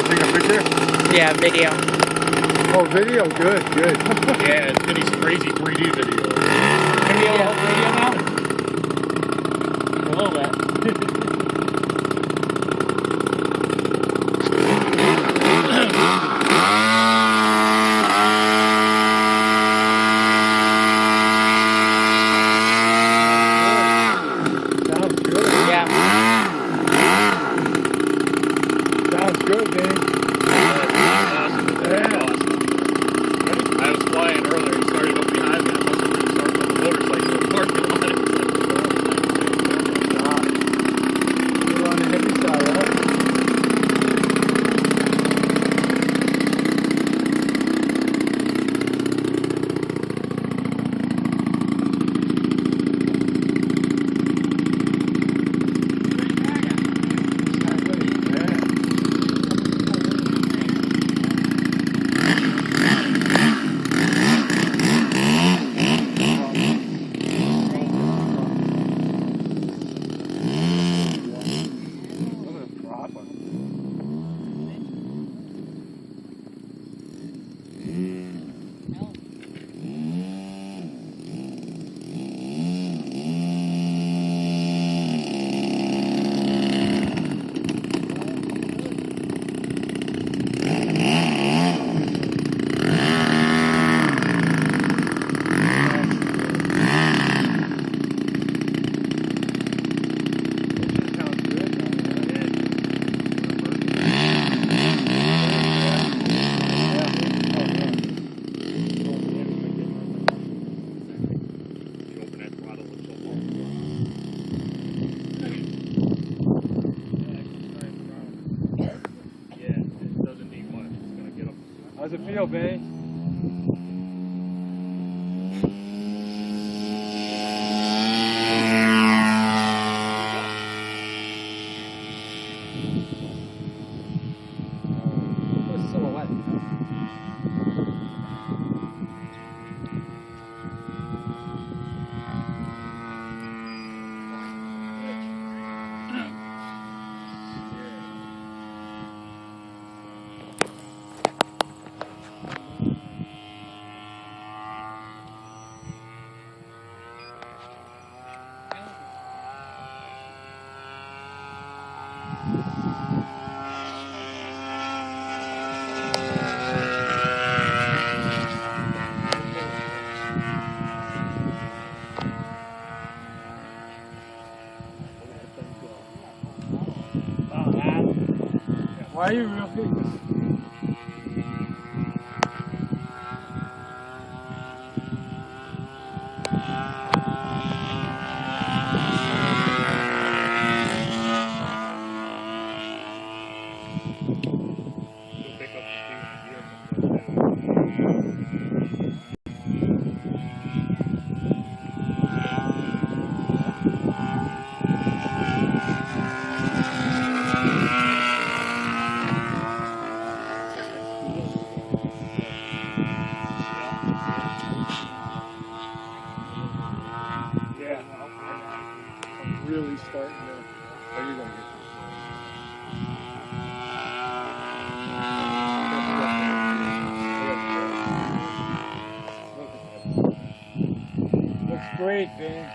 Take a picture? Yeah, video. Oh, video? Good, good. Yeah, it's getting some crazy 3D video. Can we hold video now? A little bit. Sounds good. Yeah. Sounds good, man. I was flying earlier, he started up behind me. I must have been starting on the motorcycle in the parking lot. You're on the heavy side, huh? How's it feel, babe? Silhouette. Why are you real big? Really starting to. Are you going to get looks great, man.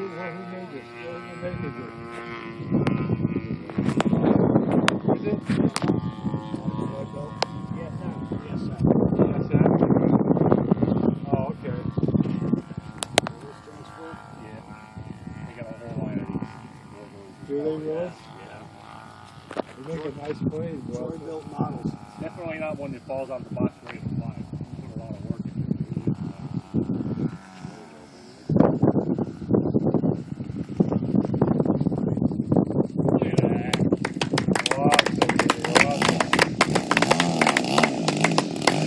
who made this? Who made this? Is it? Yes, sir. Yes, sir. Yes, sir. Oh, okay. Yeah. They got a whole line of these. Do they really? Yeah. They make a nice plane, bro. Troy built models. Definitely not one that falls out of the box ready to fly. Put a lot of work into it. Look at that.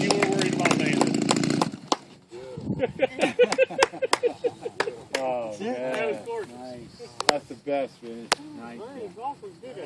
You were worried about landing. Oh, See? man. That was gorgeous. Nice. That's the best, man. Nice. Golfers did it.